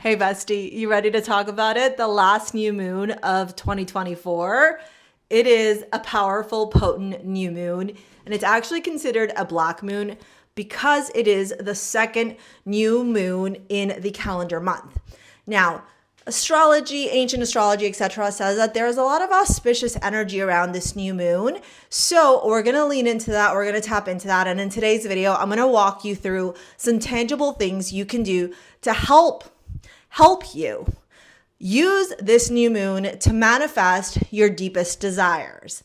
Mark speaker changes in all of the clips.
Speaker 1: Hey bestie, you ready to talk about it? The last new moon of 2024. It is a powerful, potent new moon, and it's actually considered a black moon because it is the second new moon in the calendar month. Now, astrology, ancient astrology, etc. says that there's a lot of auspicious energy around this new moon. So we're going to lean into that. We're going to tap into that. And in today's video, I'm going to walk you through some tangible things you can do to help you use this new moon to manifest your deepest desires.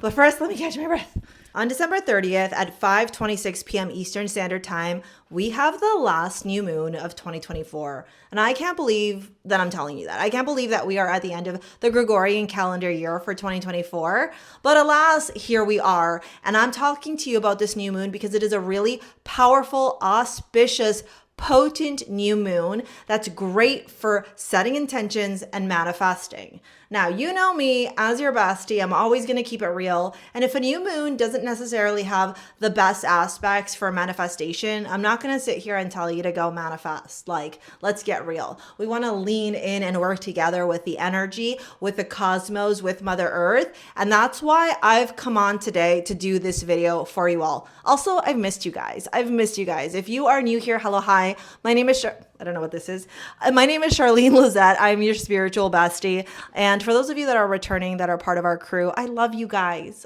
Speaker 1: But first, let me catch my breath. On December 30th at 5:26 p.m. Eastern Standard Time, we have the last new moon of 2024. And I can't believe that I'm telling you that. I can't believe that we are at the end of the Gregorian calendar year for 2024. But alas, here we are. And I'm talking to you about this new moon because it is a really powerful, auspicious, potent new moon that's great for setting intentions and manifesting. Now, you know me as your bestie, I'm always going to keep it real. And if a new moon doesn't necessarily have the best aspects for manifestation, I'm not going to sit here and tell you to go manifest. Like, let's get real. We want to lean in and work together with the energy, with the cosmos, with Mother Earth. And that's why I've come on today to do this video for you all. Also, I've missed you guys. If you are new here, hello, hi. My name is I don't know what this is. My name is Charlene Lizette. I'm your spiritual bestie. And for those of you that are returning, that are part of our crew, I love you guys.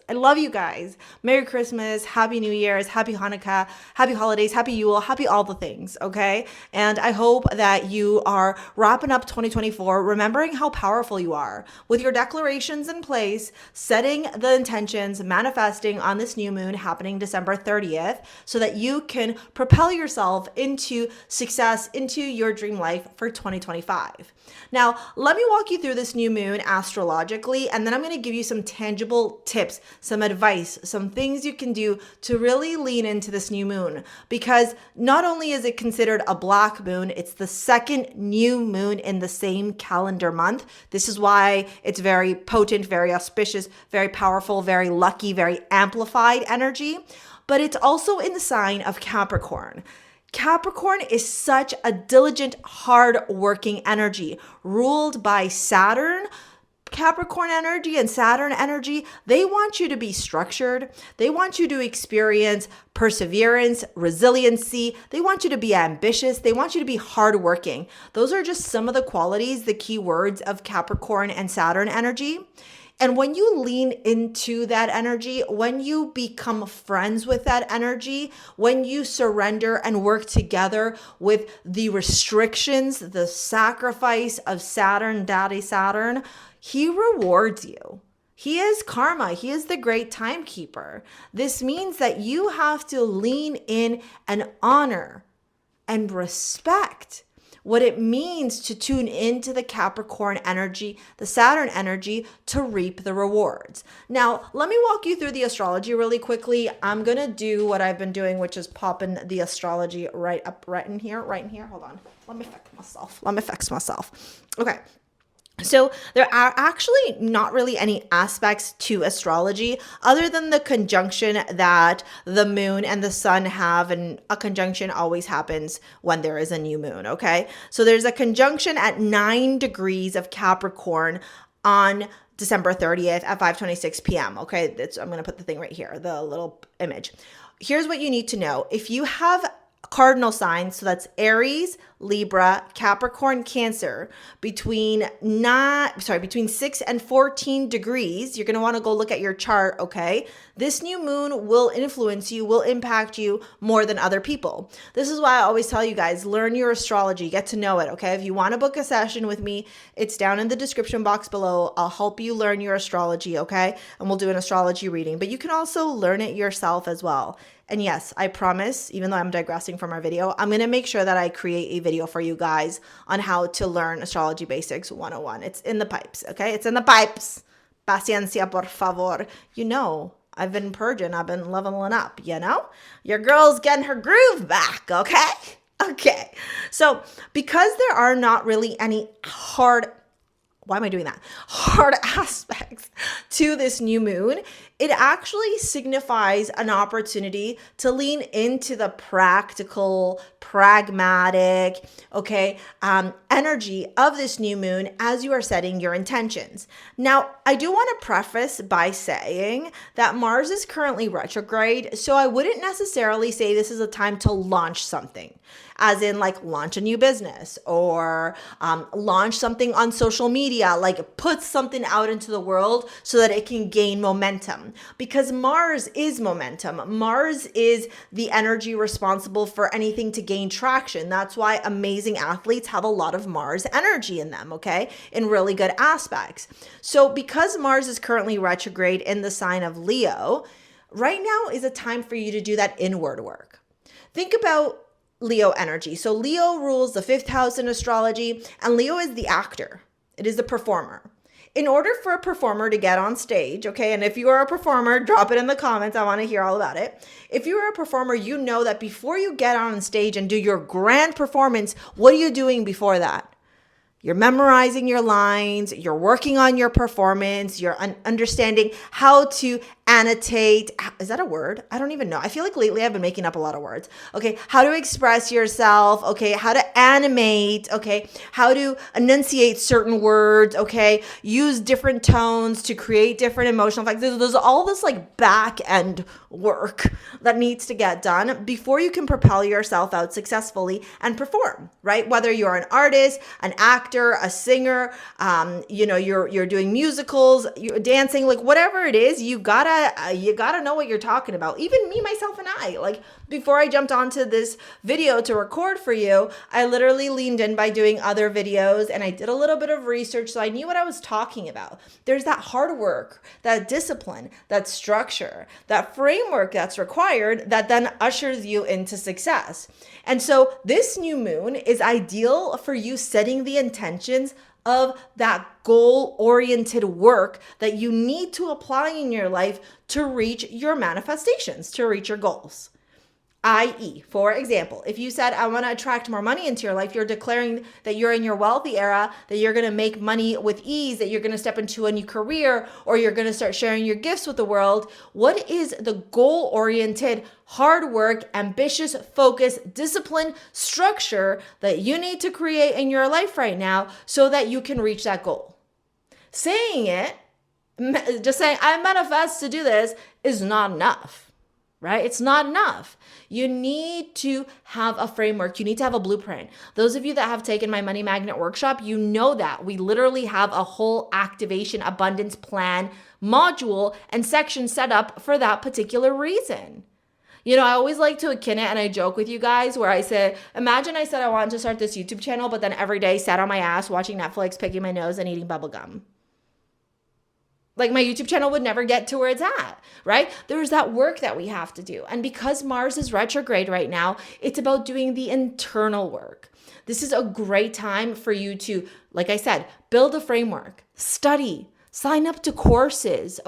Speaker 1: Merry Christmas, Happy New Year's, Happy Hanukkah, Happy Holidays, Happy Yule, Happy all the things, okay? And I hope that you are wrapping up 2024, remembering how powerful you are. With your declarations in place, setting the intentions, manifesting on this new moon happening December 30th, so that you can propel yourself into success, into your dream life for 2025. Now, let me walk you through this new moon astrologically, and then I'm going to give you some tangible tips, some advice, some things you can do to really lean into this new moon. Because not only is it considered a black moon, it's the second new moon in the same calendar month. This is why it's very potent, very auspicious, very powerful, very lucky, very amplified energy. But it's also in the sign of Capricorn. Capricorn is such a diligent, hard-working energy ruled by Saturn. Capricorn energy and Saturn energy, they want you to be structured. They want you to experience perseverance, resiliency. They want you to be ambitious. They want you to be hardworking. Those are just some of the qualities, the key words of Capricorn and Saturn energy. And when you lean into that energy, when you become friends with that energy, when you surrender and work together with the restrictions, the sacrifice of Saturn, Daddy Saturn, he rewards you. He is karma. He is the great timekeeper. This means that you have to lean in and honor and respect what it means to tune into the Capricorn energy, the Saturn energy, to reap the rewards. Now, let me walk you through the astrology really quickly. I'm going to do what I've been doing, which is popping the astrology right in here. Hold on. Let me fix myself. Okay. So there are actually not really any aspects to astrology other than the conjunction that the moon and the sun have, and a conjunction always happens when there is a new moon, okay? So there's a conjunction at 9 degrees of Capricorn on December 30th at 5:26 p.m., okay? I'm going to put the thing right here, the little image. Here's what you need to know. If you have cardinal signs, so that's Aries, Libra, Capricorn, Cancer, between 6 and 14 degrees, you're going to want to go look at your chart, okay? This new moon will influence you, will impact you more than other people. This is why I always tell you guys, learn your astrology, get to know it, okay? If you want to book a session with me, it's down in the description box below. I'll help you learn your astrology, okay? And we'll do an astrology reading, but you can also learn it yourself as well. And yes, I promise, even though I'm digressing from our video, I'm going to make sure that I create a video for you guys on how to learn Astrology Basics 101. It's in the pipes, okay? It's in the pipes. Paciencia, por favor. You know, I've been purging. I've been leveling up, you know? Your girl's getting her groove back, okay? Okay. So because there are not really any hard aspects to this new moon, it actually signifies an opportunity to lean into the practical, pragmatic, energy of this new moon as you are setting your intentions. Now, I do want to preface by saying that Mars is currently retrograde, so I wouldn't necessarily say this is a time to launch something, as in like launch a new business or launch something on social media, like put something out into the world so that it can gain momentum. Because Mars is momentum. Mars is the energy responsible for anything to gain traction. That's why amazing athletes have a lot of Mars energy in them, in really good aspects. So because Mars is currently retrograde in the sign of Leo, right now is a time for you to do that inward work. Think about Leo energy. So Leo rules the 5th house in astrology, and Leo is the actor. It is the performer. In order for a performer to get on stage, and if you are a performer, drop it in the comments. I want to hear all about it. If you are a performer, you know that before you get on stage and do your grand performance, what are you doing before that? You're memorizing your lines, you're working on your performance, you're understanding how to annotate. Is that a word? I don't even know. I feel like lately I've been making up a lot of words. How to express yourself, how to animate, how to enunciate certain words, use different tones to create different emotional effects. There's all this like back end work that needs to get done before you can propel yourself out successfully and perform, right? Whether you're an artist, an actor, a singer, you're doing musicals, you're dancing, like whatever it is, you gotta know what you're talking about. Even me, myself, and I, like before I jumped onto this video to record for you, I literally leaned in by doing other videos and I did a little bit of research, so I knew what I was talking about. There's that hard work, that discipline, that structure, that framework that's required that then ushers you into success. And so this new moon is ideal for you setting the intentions of that goal-oriented work that you need to apply in your life to reach your manifestations, to reach your goals. I.e., for example, if you said, I want to attract more money into your life, you're declaring that you're in your wealthy era, that you're going to make money with ease, that you're going to step into a new career, or you're going to start sharing your gifts with the world. What is the goal-oriented, hard work, ambitious, focused, disciplined structure that you need to create in your life right now so that you can reach that goal? Saying it, just saying, I manifest to do this is not enough. Right? It's not enough. You need to have a framework. You need to have a blueprint. Those of you that have taken my Money Magnet workshop, you know that we literally have a whole activation abundance plan module and section set up for that particular reason. I always like to akin it, and I joke with you guys where I say, imagine I said I wanted to start this YouTube channel, but then every day sat on my ass watching Netflix, picking my nose, and eating bubblegum. Like my YouTube channel would never get to where it's at, right? There's that work that we have to do. And because Mars is retrograde right now, it's about doing the internal work. This is a great time for you to, like I said, build a framework, study, sign up to courses,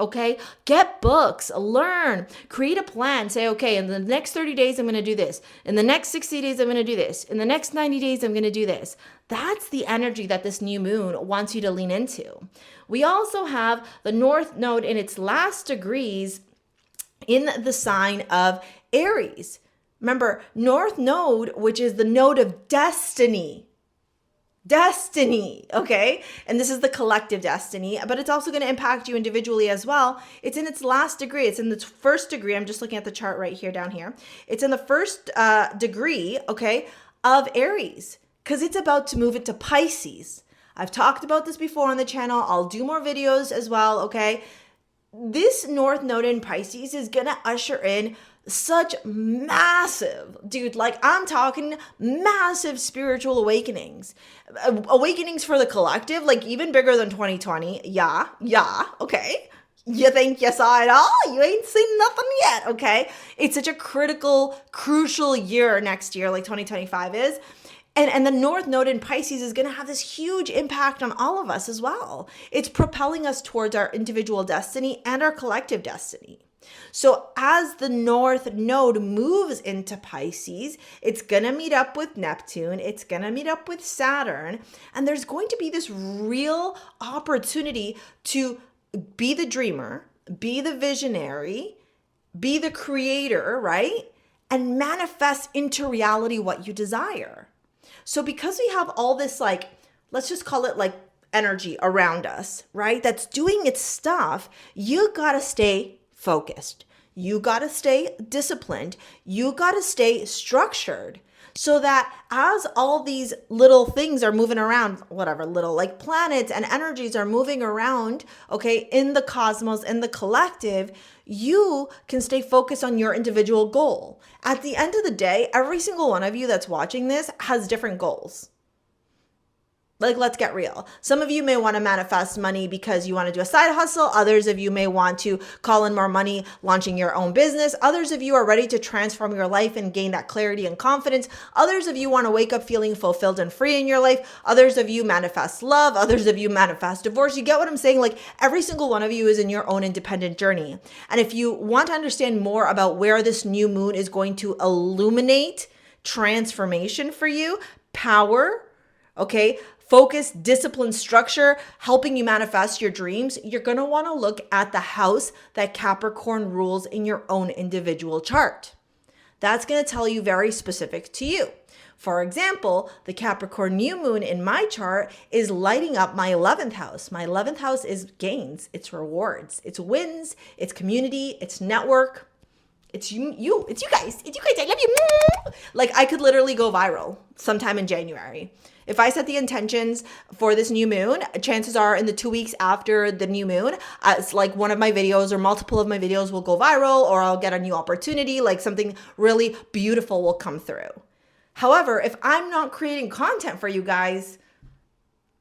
Speaker 1: Get books, learn, create a plan. Say, in the next 30 days, I'm going to do this. In the next 60 days, I'm going to do this. In the next 90 days, I'm going to do this. That's the energy that this new moon wants you to lean into. We also have the North Node in its last degrees in the sign of Aries. Remember, North Node, which is the node of destiny, and this is the collective destiny, but it's also going to impact you individually as well. It's in its last degree. It's in the first degree. I'm just looking at the chart right here down here. It's in the first degree, of Aries, because it's about to move into Pisces. I've talked about this before on the channel. I'll do more videos as well, This North Node in Pisces is going to usher in such massive, I'm talking massive spiritual awakenings. Awakenings for the collective, even bigger than 2020. Yeah, You think you saw it all? You ain't seen nothing yet, It's such a critical, crucial year next year, like 2025 is. And the North Node in Pisces is going to have this huge impact on all of us as well. It's propelling us towards our individual destiny and our collective destiny. So as the North Node moves into Pisces, it's going to meet up with Neptune. It's going to meet up with Saturn. And there's going to be this real opportunity to be the dreamer, be the visionary, be the creator, right? And manifest into reality what you desire. So because we have all this, like, let's just call it like energy around us, right? That's doing its stuff. You got to stay focused. You got to stay disciplined. You got to stay structured so that as all these little things are moving around, whatever little like planets and energies are moving around, okay, in the cosmos, in the collective, you can stay focused on your individual goal. At the end of the day, every single one of you that's watching this has different goals. Like, let's get real. Some of you may want to manifest money because you want to do a side hustle. Others of you may want to call in more money, launching your own business. Others of you are ready to transform your life and gain that clarity and confidence. Others of you want to wake up feeling fulfilled and free in your life. Others of you manifest love. Others of you manifest divorce. You get what I'm saying? Like, every single one of you is in your own independent journey. And if you want to understand more about where this new moon is going to illuminate transformation for you, power, okay, focus, discipline, structure, helping you manifest your dreams, you're going to want to look at the house that Capricorn rules in your own individual chart. That's going to tell you very specific to you. For example, the Capricorn New Moon in my chart is lighting up my 11th house. My 11th house is gains, it's rewards, it's wins, it's community, it's network. It's you, it's you guys, I love you. Like, I could literally go viral sometime in January. If I set the intentions for this new moon, chances are in the 2 weeks after the new moon, it's like one of my videos or multiple of my videos will go viral, or I'll get a new opportunity, like something really beautiful will come through. However, if I'm not creating content for you guys,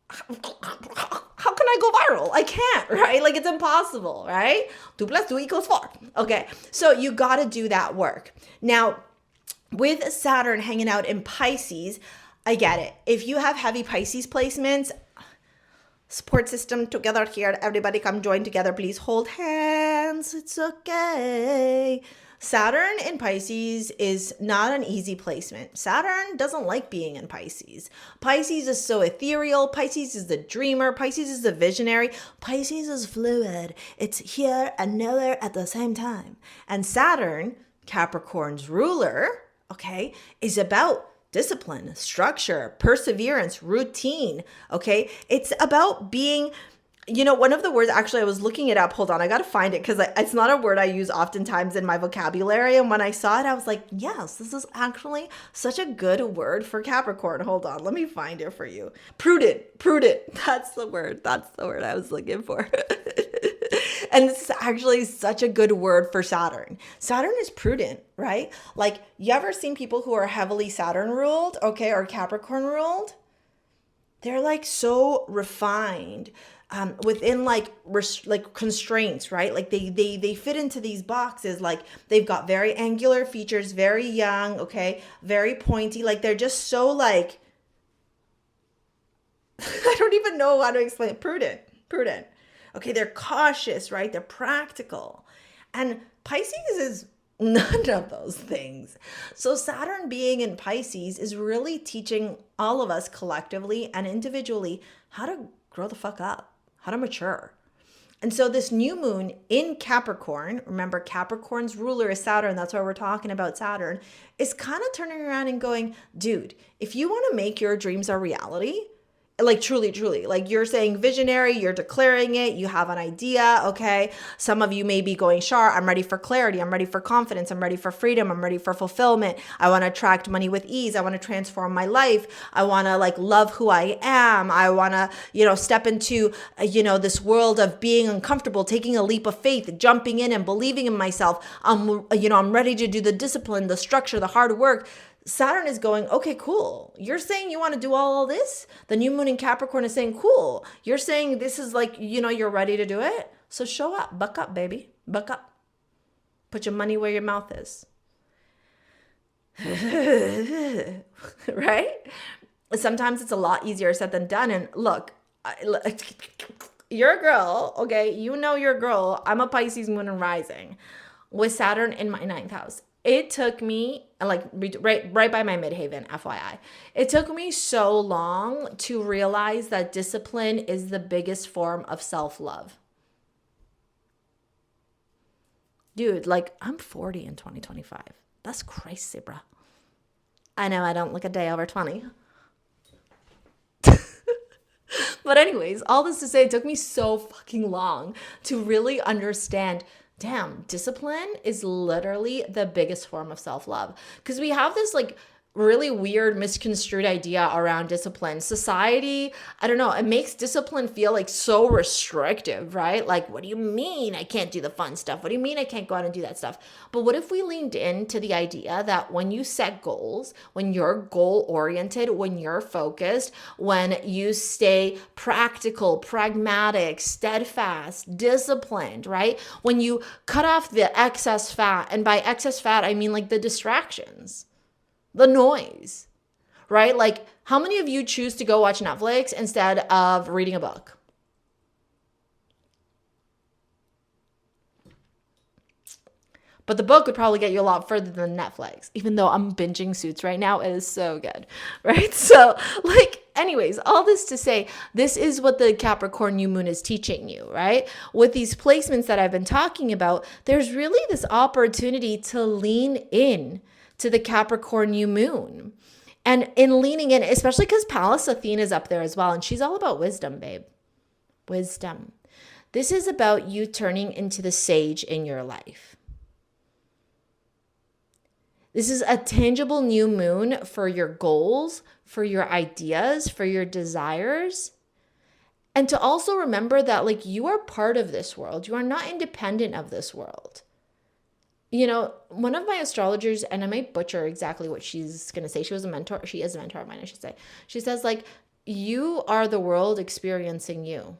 Speaker 1: how can I go viral? I can't, right? Like, it's impossible, right? 2 + 2 = 4. Okay, so you got to do that work. Now, with Saturn hanging out in Pisces, I get it. If you have heavy Pisces placements, support system together here. Everybody come join together. Please hold hands. It's okay. Saturn in Pisces is not an easy placement. Saturn doesn't like being in Pisces. Pisces is so ethereal. Pisces is the dreamer. Pisces is the visionary. Pisces is fluid. It's here and nowhere at the same time. And Saturn, Capricorn's ruler, okay, is about discipline, structure, perseverance, routine, okay? It's about being, you know, one of the words, actually, I was looking it up. Hold on, I got to find it because it's not a word I use oftentimes in my vocabulary. And when I saw it, I was like, yes, this is actually such a good word for Capricorn. Hold on, let me find it for you. Prudent. That's the word I was looking for. And this is actually such a good word for Saturn. Saturn is prudent, right? Like, you ever seen people who are heavily Saturn ruled, okay, or Capricorn ruled? They're like so refined within like constraints, right? Like they fit into these boxes. Like, they've got very angular features, very young, okay, very pointy. Like, they're just so like, I don't even know how to explain it. Prudent. Okay, they're cautious, right? They're practical. And Pisces is none of those things. So Saturn being in Pisces is really teaching all of us collectively and individually how to grow the fuck up, how to mature. And so this new moon in Capricorn, remember Capricorn's ruler is Saturn, that's why we're talking about Saturn, is kind of turning around and going, dude, if you want to make your dreams a reality, like truly, like, you're saying visionary, you're declaring it, you have an idea, okay? Some of you may be going, Char, I'm ready for clarity, I'm ready for confidence, I'm ready for freedom, I'm ready for fulfillment, I want to attract money with ease, I want to transform my life, I want to like love who I am, I want to, you know, step into, this world of being uncomfortable, taking a leap of faith, jumping in and believing in myself. I'm ready to do the discipline, the structure, the hard work. Saturn is going, okay, cool. You're saying you want to do all this? The new moon in Capricorn is saying, cool. You're saying this is like, you're ready to do it? So show up. Buck up, baby. Buck up. Put your money where your mouth is. Right? Sometimes it's a lot easier said than done. And look, you're a girl, okay? You're a girl. I'm a Pisces moon and rising with Saturn in my 9th house. It took me, like, right by my midhaven, FYI. It took me so long to realize that discipline is the biggest form of self-love. Dude, like I'm 40 in 2025. That's crazy, bro. I know I don't look a day over 20. But anyways, all this to say, it took me so fucking long to really understand, damn, discipline is literally the biggest form of self-love. Because we have this like really weird misconstrued idea around discipline. Society, I don't know, it makes discipline feel like so restrictive, right? Like, what do you mean I can't do the fun stuff? What do you mean I can't go out and do that stuff? But what if we leaned into the idea that when you set goals, when you're goal oriented, when you're focused, when you stay practical, pragmatic, steadfast, disciplined, right? When you cut off the excess fat, and by excess fat, I mean like the distractions, the noise, right? Like, how many of you choose to go watch Netflix instead of reading a book? But the book would probably get you a lot further than Netflix, even though I'm binging Suits right now. It is so good, right? So, like, anyways, all this to say, this is what the Capricorn New Moon is teaching you, right? With these placements that I've been talking about, there's really this opportunity to lean in to the Capricorn New Moon. And in leaning in, especially because Pallas Athena is up there as well, and she's all about wisdom, babe. Wisdom. This is about you turning into the sage in your life. This is a tangible new moon for your goals, for your ideas, for your desires. And to also remember that, like, you are part of this world. You are not independent of this world. You know, one of my astrologers, and I might butcher exactly what she's going to say. She was a mentor. She is a mentor of mine, I should say. She says, like, you are the world experiencing you.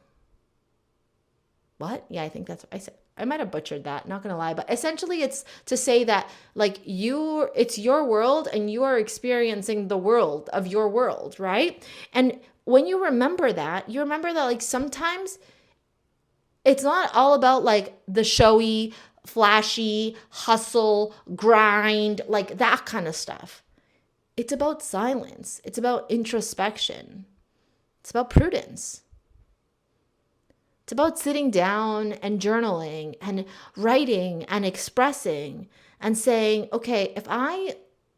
Speaker 1: What? Yeah, I think that's what I said. I might have butchered that, not going to lie. But essentially, it's to say that, like, it's your world and you are experiencing the world of your world, right? And when you remember that, like, sometimes it's not all about, like, the showy, flashy, hustle, grind, like that kind of stuff. It's about silence. It's about introspection. It's about prudence. It's about sitting down and journaling and writing and expressing and saying, okay, if I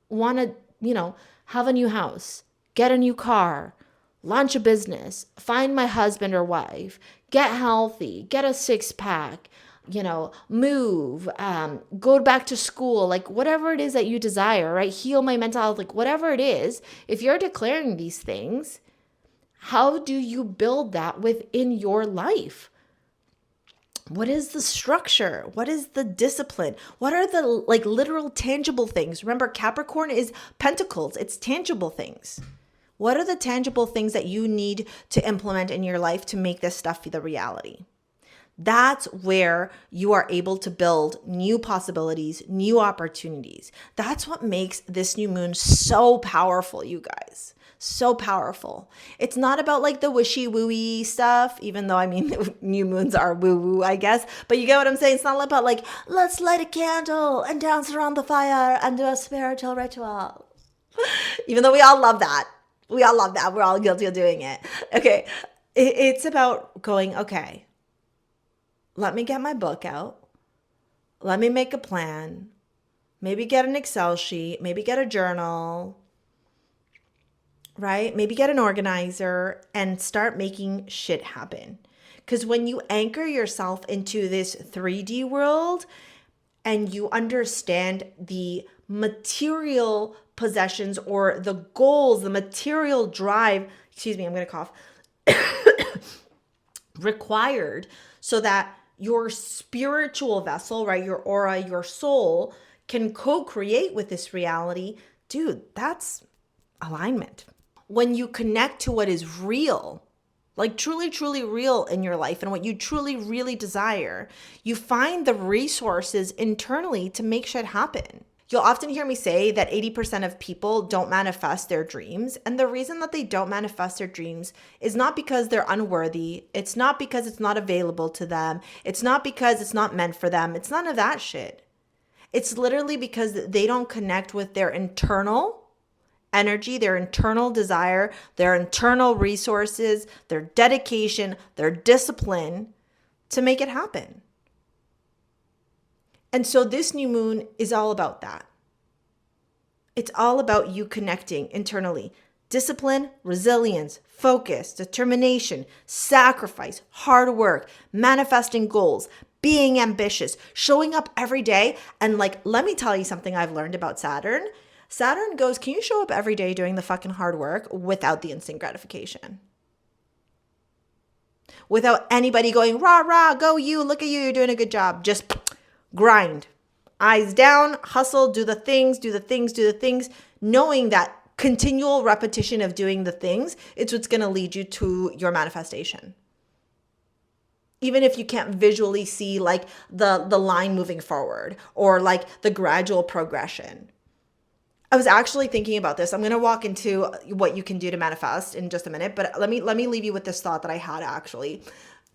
Speaker 1: want to, have a new house, get a new car, launch a business, find my husband or wife, get healthy, get a six-pack, move, go back to school, like whatever it is that you desire, right? Heal my mental health, like whatever it is, if you're declaring these things, how do you build that within your life? What is the structure? What is the discipline? What are the literal tangible things? Remember, Capricorn is pentacles. It's tangible things. What are the tangible things that you need to implement in your life to make this stuff the reality? That's where you are able to build new possibilities, new opportunities. That's what makes this new moon so powerful, you guys. So powerful. It's not about like the wishy-wooey stuff, even though new moons are woo-woo, I guess. But you get what I'm saying? It's not about like, let's light a candle and dance around the fire and do a spiritual ritual. Even though we all love that. We all love that. We're all guilty of doing it. Okay. It's about going, okay, let me get my book out. Let me make a plan. Maybe get an Excel sheet. Maybe get a journal, right? Maybe get an organizer and start making shit happen. Because when you anchor yourself into this 3D world and you understand the material possessions or the goals, the material drive, I'm going to cough, required so that your spiritual vessel, right, your aura, your soul can co-create with this reality, dude, that's alignment. When you connect to what is real, like truly, truly real in your life and what you truly, really desire, you find the resources internally to make shit happen. You'll often hear me say that 80% of people don't manifest their dreams. And the reason that they don't manifest their dreams is not because they're unworthy. It's not because it's not available to them. It's not because it's not meant for them. It's none of that shit. It's literally because they don't connect with their internal energy, their internal desire, their internal resources, their dedication, their discipline to make it happen. And so this new moon is all about that. It's all about you connecting internally. Discipline, resilience, focus, determination, sacrifice, hard work, manifesting goals, being ambitious, showing up every day. And like, let me tell you something I've learned about Saturn. Saturn goes, can you show up every day doing the fucking hard work without the instant gratification? Without anybody going, rah, rah, go you, look at you, you're doing a good job. Just grind. Eyes down, hustle, do the things, knowing that continual repetition of doing the things, it's what's going to lead you to your manifestation. Even if you can't visually see like the line moving forward or like the gradual progression. I was actually thinking about this. I'm going to walk into what you can do to manifest in just a minute, but let me leave you with this thought that I had actually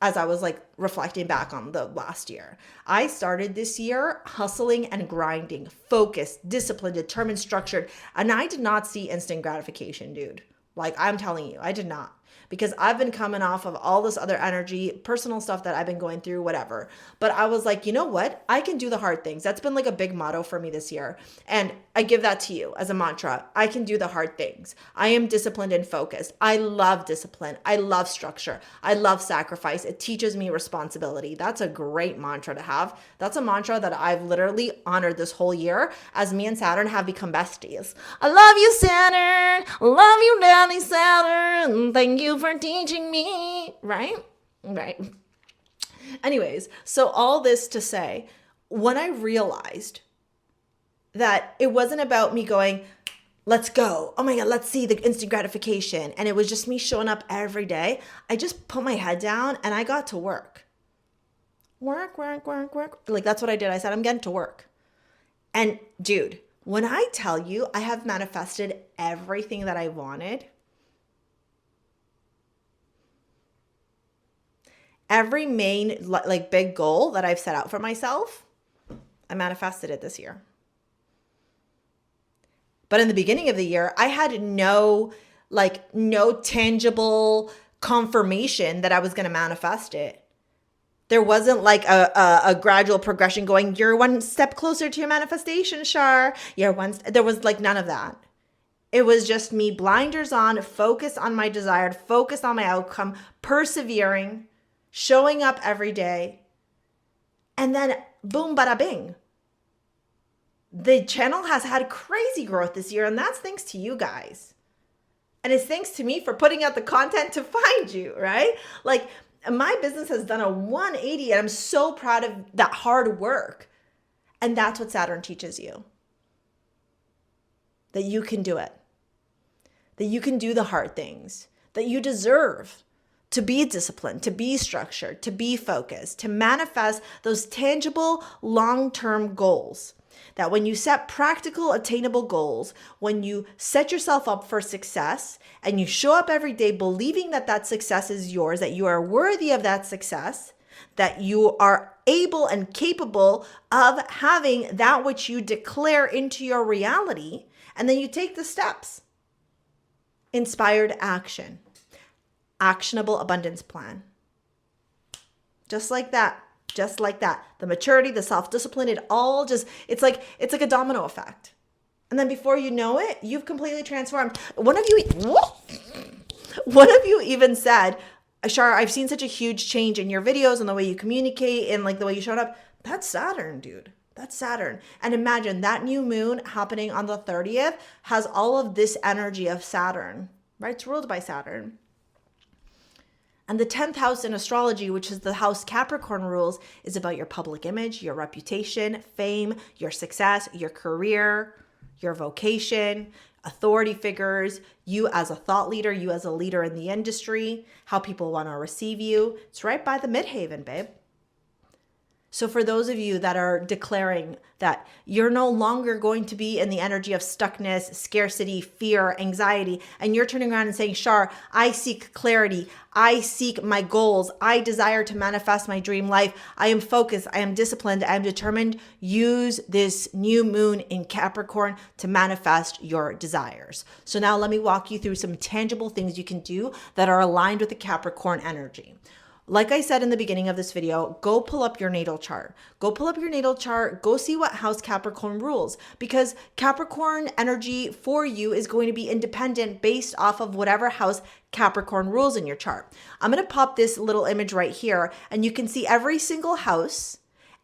Speaker 1: as I was like reflecting back on the last year. I started this year hustling and grinding, focused, disciplined, determined, structured, and I did not see instant gratification, dude. Like I'm telling you, I did not. Because I've been coming off of all this other energy, personal stuff that I've been going through, whatever. But I was like, you know what? I can do the hard things. That's been like a big motto for me this year. And I give that to you as a mantra. I can do the hard things. I am disciplined and focused. I love discipline. I love structure. I love sacrifice. It teaches me responsibility. That's a great mantra to have. That's a mantra that I've literally honored this whole year as me and Saturn have become besties. I love you, Saturn. I love you, Daddy Saturn. Thank you for teaching me, right? Anyways, so all this to say, when I realized that it wasn't about me going, let's go, oh my God, let's see the instant gratification, and it was just me showing up every day, I just put my head down and I got to work. Work. Like that's what I did. I said, I'm getting to work. And dude, when I tell you I have manifested everything that I wanted, every main like big goal that I've set out for myself, I manifested it this year. But in the beginning of the year, I had no tangible confirmation that I was going to manifest it. There wasn't like a gradual progression going, you're one step closer to your manifestation, Char. There was like none of that. It was just me blinders on, focused on my desired, focused on my outcome, persevering, showing up every day, and then boom, bada bing. The channel has had crazy growth this year, and that's thanks to you guys. And it's thanks to me for putting out the content to find you, right? Like my business has done a 180, and I'm so proud of that hard work. And that's what Saturn teaches you. That you can do it. That you can do the hard things. That you deserve to be disciplined, to be structured, to be focused, to manifest those tangible long-term goals. That when you set practical, attainable goals, when you set yourself up for success and you show up every day believing that that success is yours, that you are worthy of that success, that you are able and capable of having that which you declare into your reality, and then you take the steps. Inspired action. Actionable abundance plan. Just like that. The maturity, the self-discipline, it's like a domino effect. And then before you know it, you've completely transformed. One of you even said, Ashar, I've seen such a huge change in your videos and the way you communicate and like the way you showed up. That's Saturn, dude. That's Saturn. And imagine that new moon happening on the 30th has all of this energy of Saturn, right? It's ruled by Saturn. And the 10th house in astrology, which is the house Capricorn rules, is about your public image, your reputation, fame, your success, your career, your vocation, authority figures, you as a thought leader, you as a leader in the industry, how people want to receive you. It's right by the midhaven, babe. So for those of you that are declaring that you're no longer going to be in the energy of stuckness, scarcity, fear, anxiety, and you're turning around and saying, Char, I seek clarity. I seek my goals. I desire to manifest my dream life. I am focused. I am disciplined. I am determined. Use this new moon in Capricorn to manifest your desires. So now let me walk you through some tangible things you can do that are aligned with the Capricorn energy. Like I said in the beginning of this video, go pull up your natal chart. Go pull up your natal chart. Go see what house Capricorn rules, because Capricorn energy for you is going to be independent based off of whatever house Capricorn rules in your chart. I'm going to pop this little image right here, and you can see every single house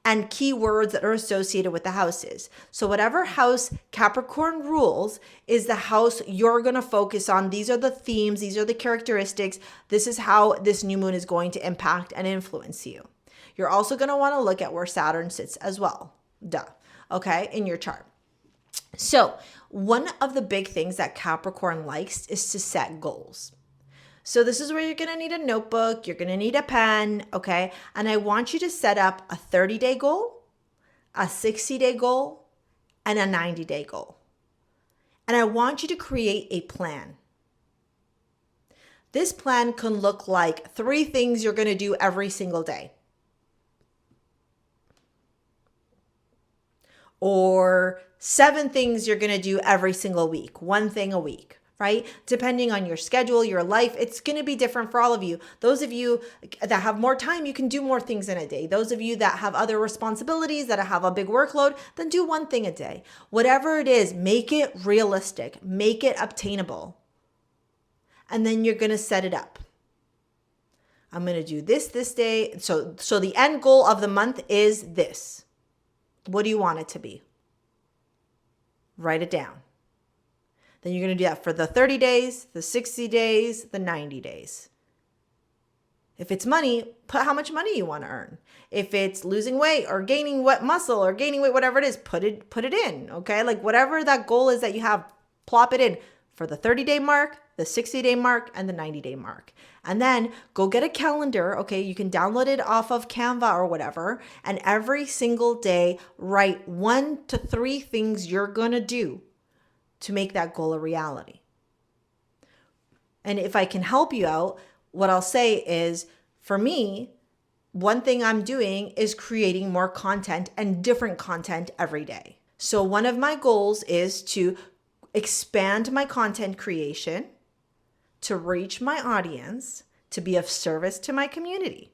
Speaker 1: and keywords that are associated with the houses. So whatever house Capricorn rules is the house you're going to focus on. These are the themes. These are the characteristics. This is how this new moon is going to impact and influence you. You're also going to want to look at where Saturn sits as well. Okay, in your chart. So one of the big things that Capricorn likes is to set goals. So this is where you're going to need a notebook, you're going to need a pen, okay? And I want you to set up a 30-day goal, a 60-day goal, and a 90-day goal. And I want you to create a plan. This plan can look like 3 things you're going to do every single day. Or 7 things you're going to do every single week, 1 thing a week. Right? Depending on your schedule, your life, it's going to be different for all of you. Those of you that have more time, you can do more things in a day. Those of you that have other responsibilities, that have a big workload, then do 1 thing a day. Whatever it is, make it realistic, make it obtainable. And then you're going to set it up. I'm going to do this day. So the end goal of the month is this. What do you want it to be? Write it down. Then you're going to do that for the 30 days, the 60 days, the 90 days. If it's money, put how much money you want to earn. If it's losing weight or gaining muscle or gaining weight, whatever it is, put it in, okay? Like whatever that goal is that you have, plop it in for the 30-day mark, the 60-day mark, and the 90-day mark. And then go get a calendar, okay? You can download it off of Canva or whatever, and every single day write 1 to 3 things you're going to do to make that goal a reality. And if I can help you out, what I'll say is, for me, one thing I'm doing is creating more content and different content every day. So one of my goals is to expand my content creation, to reach my audience, to be of service to my community.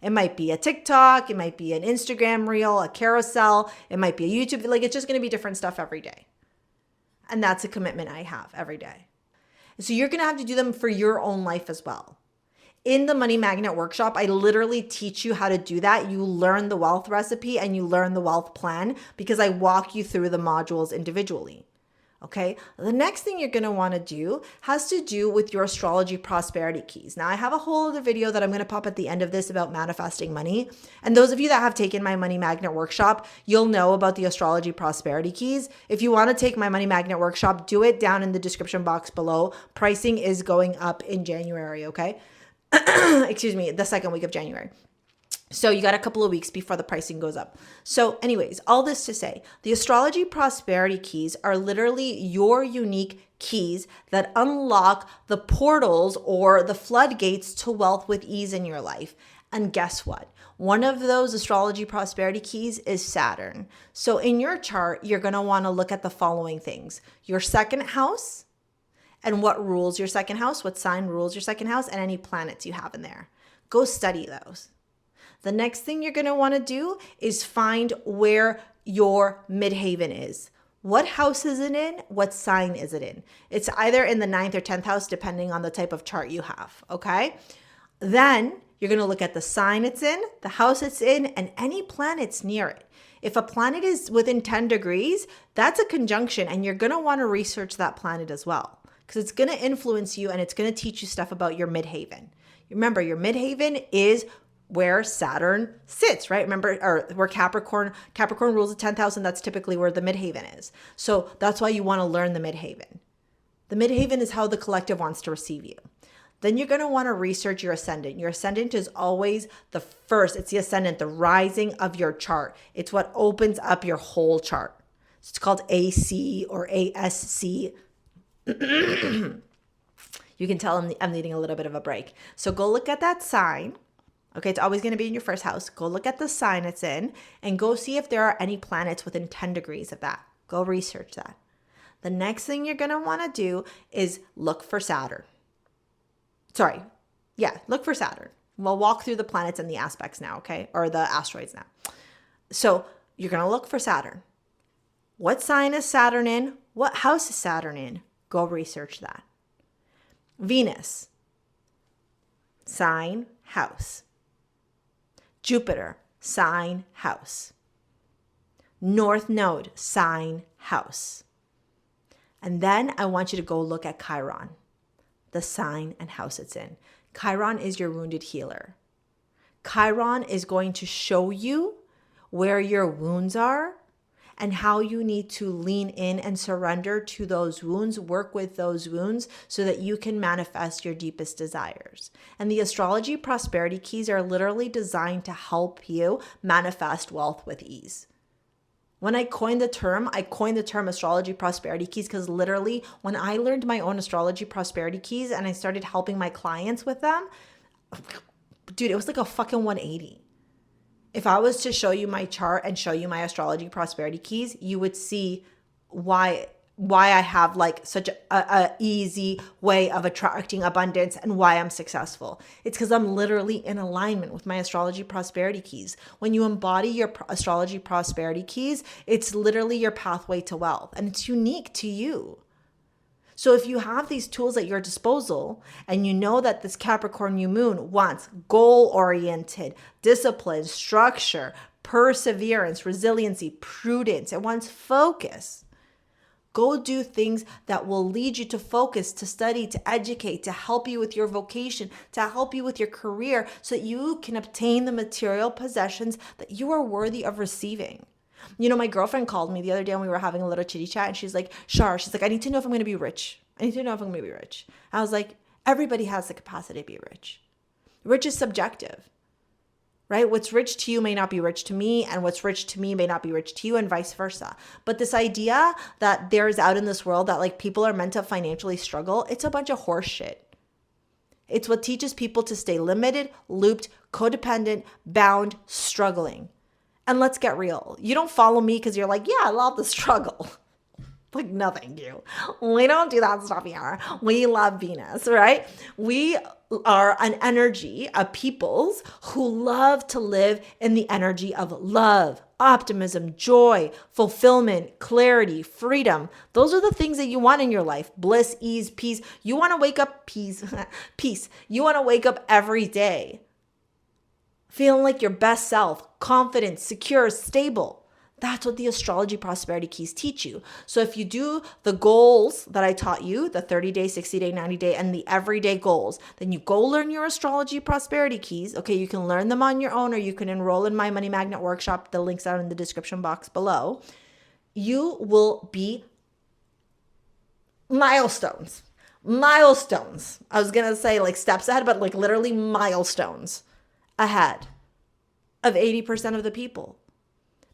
Speaker 1: It might be a TikTok, it might be an Instagram reel, a carousel, it might be a YouTube, like it's just going to be different stuff every day. And that's a commitment I have every day. So you're going to have to do them for your own life as well. In the Money Magnet Workshop, I literally teach you how to do that. You learn the wealth recipe and you learn the wealth plan because I walk you through the modules individually. Okay. The next thing you're going to want to do has to do with your astrology prosperity keys. Now I have a whole other video that I'm going to pop at the end of this about manifesting money. And those of you that have taken my Money Magnet Workshop, you'll know about the astrology prosperity keys. If you want to take my Money Magnet Workshop, do it down in the description box below. Pricing is going up in January. Okay. Excuse me, the 2nd week of January. So you got a couple of weeks before the pricing goes up. So anyways, all this to say, the astrology prosperity keys are literally your unique keys that unlock the portals or the floodgates to wealth with ease in your life. And guess what? One of those astrology prosperity keys is Saturn. So in your chart, you're going to want to look at the following things: your 2nd house and what rules your 2nd house, what sign rules your 2nd house, and any planets you have in there. Go study those. The next thing you're going to want to do is find where your midhaven is. What house is it in? What sign is it in? It's either in the 9th or 10th house, depending on the type of chart you have, okay? Then you're going to look at the sign it's in, the house it's in, and any planets near it. If a planet is within 10 degrees, that's a conjunction, and you're going to want to research that planet as well because it's going to influence you and it's going to teach you stuff about your midhaven. Remember, your midhaven is where Saturn sits, right? Remember, or where Capricorn rules the 10th house, and that's typically where the midhaven is. So that's why you want to learn the midhaven. The midhaven is how the collective wants to receive you. Then you're going to want to research your ascendant. Your ascendant is always the first. It's the ascendant, the rising of your chart. It's what opens up your whole chart. It's called AC or ASC. You can tell I'm needing a little bit of a break. So go look at that sign. Okay, it's always going to be in your 1st house. Go look at the sign it's in and go see if there are any planets within 10 degrees of that. Go research that. The next thing you're going to want to do is look for Saturn. Look for Saturn. We'll walk through the planets and the aspects now, okay? Or the asteroids now. So you're going to look for Saturn. What sign is Saturn in? What house is Saturn in? Go research that. Venus, sign, house. Jupiter, sign, house. North Node, sign, house. And then I want you to go look at Chiron, the sign and house it's in. Chiron is your wounded healer. Chiron is going to show you where your wounds are and how you need to lean in and surrender to those wounds, work with those wounds so that you can manifest your deepest desires. And the astrology prosperity keys are literally designed to help you manifest wealth with ease. When I coined the term astrology prosperity keys because literally when I learned my own astrology prosperity keys and I started helping my clients with them, dude, it was like a fucking 180. If I was to show you my chart and show you my astrology prosperity keys, you would see why I have like such a easy way of attracting abundance and why I'm successful. It's because I'm literally in alignment with my astrology prosperity keys. When you embody your astrology prosperity keys, it's literally your pathway to wealth and it's unique to you. So if you have these tools at your disposal and you know that this Capricorn New Moon wants goal-oriented, discipline, structure, perseverance, resiliency, prudence, it wants focus. Go do things that will lead you to focus, to study, to educate, to help you with your vocation, to help you with your career so that you can obtain the material possessions that you are worthy of receiving. You know, my girlfriend called me the other day and we were having a little chitty chat and she's like, she's like, I need to know if I'm going to be rich. I was like, everybody has the capacity to be rich. Rich is subjective, right? What's rich to you may not be rich to me, and what's rich to me may not be rich to you, and vice versa. But this idea that there's out in this world that like people are meant to financially struggle, it's a bunch of horse shit. It's what teaches people to stay limited, looped, codependent, bound, struggling. And let's get real. You don't follow me because you're like, yeah, I love the struggle. Like, no, thank you. We don't do that stuff here. We love Venus, right? We are an energy of peoples who love to live in the energy of love, optimism, joy, fulfillment, clarity, freedom. Those are the things that you want in your life. Bliss, ease, peace. You want to wake up, peace. You want to wake up every day feeling like your best self, confident, secure, stable. That's what the astrology prosperity keys teach you. So if you do the goals that I taught you, the 30-day, 60-day, 90-day, and the everyday goals, then you go learn your astrology prosperity keys. Okay, you can learn them on your own or you can enroll in my Money Magnet workshop. The link's out in the description box below. You will be milestones. I was going to say like steps ahead, but like literally milestones ahead of 80% of the people.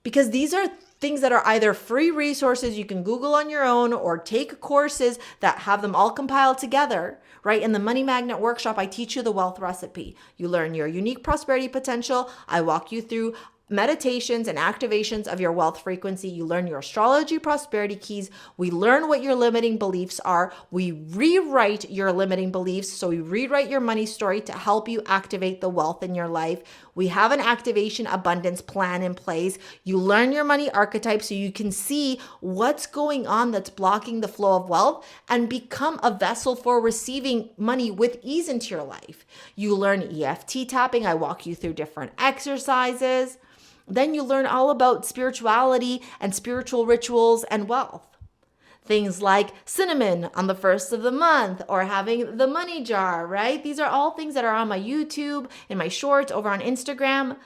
Speaker 1: Because these are things that are either free resources you can Google on your own or take courses that have them all compiled together, right? In the Money Magnet workshop, I teach you the wealth recipe. You learn your unique prosperity potential. I walk you through meditations and activations of your wealth frequency. You learn your astrology prosperity keys. We learn what your limiting beliefs are. We rewrite your limiting beliefs. So we rewrite your money story to help you activate the wealth in your life. We have an activation abundance plan in place. You learn your money archetype so you can see what's going on that's blocking the flow of wealth and become a vessel for receiving money with ease into your life. You learn EFT tapping. I walk you through different exercises. Then you learn all about spirituality and spiritual rituals and wealth. Things like cinnamon on the first of the month or having the money jar, right? These are all things that are on my YouTube, in my shorts, over on Instagram.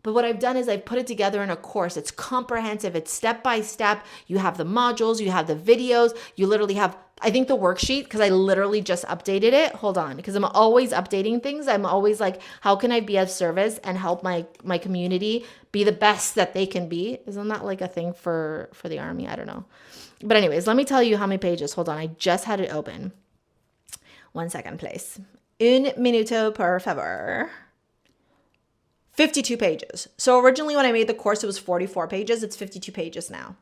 Speaker 1: But what I've done is I've put it together in a course. It's comprehensive. It's step by step. You have the modules, you have the videos, you literally have, I think, the worksheet, because I literally just updated it. Hold on, because I'm always updating things. I'm always like, how can I be of service and help my community be the best that they can be? Isn't that like a thing for the army? I don't know. But anyways, let me tell you how many pages. Hold on, I just had it open. 1 second, please. Un minuto, por favor. 52 pages. So originally when I made the course, it was 44 pages. It's 52 pages now.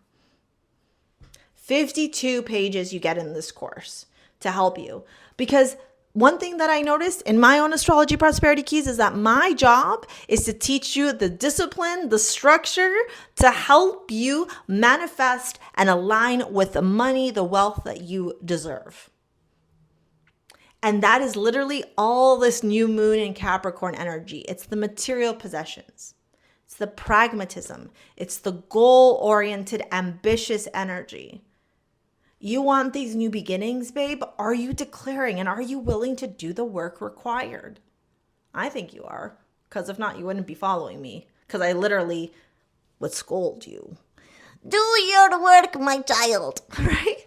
Speaker 1: 52 pages you get in this course to help you. Because one thing that I noticed in my own astrology prosperity keys is that my job is to teach you the discipline, the structure to help you manifest and align with the money, the wealth that you deserve. And that is literally all this new moon in Capricorn energy. It's the material possessions. It's the pragmatism. It's the goal-oriented, ambitious energy. You want these new beginnings, babe? Are you declaring and are you willing to do the work required? I think you are, because if not, you wouldn't be following me, because I literally would scold you. Do your work, my child, right?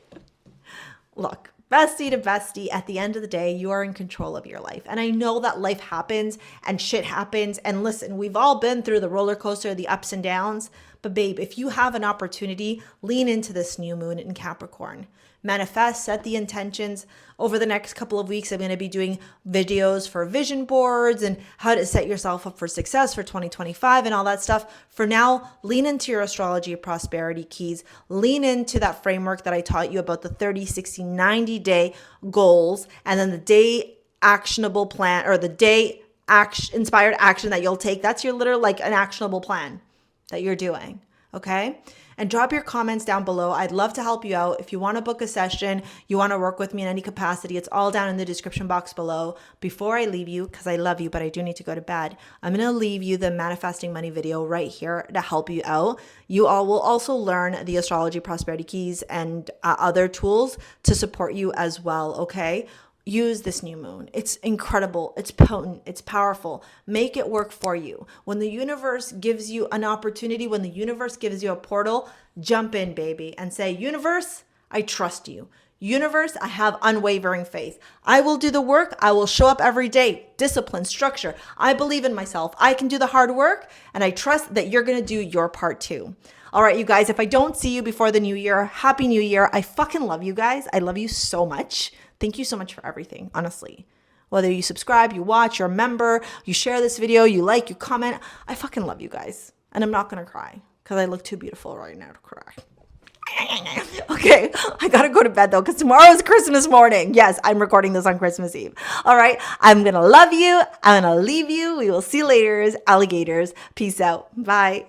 Speaker 1: Look, bestie to bestie, at the end of the day, you are in control of your life. And I know that life happens and shit happens. And listen, we've all been through the roller coaster, the ups and downs. But babe, if you have an opportunity, lean into this new moon in Capricorn. Manifest, set the intentions. Over the next couple of weeks, I'm going to be doing videos for vision boards and how to set yourself up for success for 2025 and all that stuff. For now, lean into your astrology prosperity keys. Lean into that framework that I taught you about the 30, 60, 90-day goals, and then the day actionable plan, or the day inspired action that you'll take. That's your literal, like an actionable plan that you're doing, okay? And drop your comments down below. I'd love to help you out. If you want to book a session, you want to work with me in any capacity, it's all down in the description box below. Before I leave you, because I love you, but I do need to go to bed, I'm going to leave you the manifesting money video right here to help you out. You all will also learn the astrology prosperity keys and other tools to support you as well, okay? Use this new moon. It's incredible. It's potent. It's powerful. Make it work for you. When the universe gives you an opportunity, when the universe gives you a portal, jump in, baby, and say, universe, I trust you. Universe, I have unwavering faith. I will do the work. I will show up every day. Discipline, structure. I believe in myself. I can do the hard work, and I trust that you're going to do your part too. All right, you guys, if I don't see you before the new year, happy new year. I fucking love you guys. I love you so much. Thank you so much for everything, honestly. Whether you subscribe, you watch, you're a member, you share this video, you like, you comment, I fucking love you guys. And I'm not going to cry because I look too beautiful right now to cry. Okay, I got to go to bed though because tomorrow is Christmas morning. Yes, I'm recording this on Christmas Eve. All right, I'm going to love you. I'm going to leave you. We will see you later, alligators. Peace out. Bye.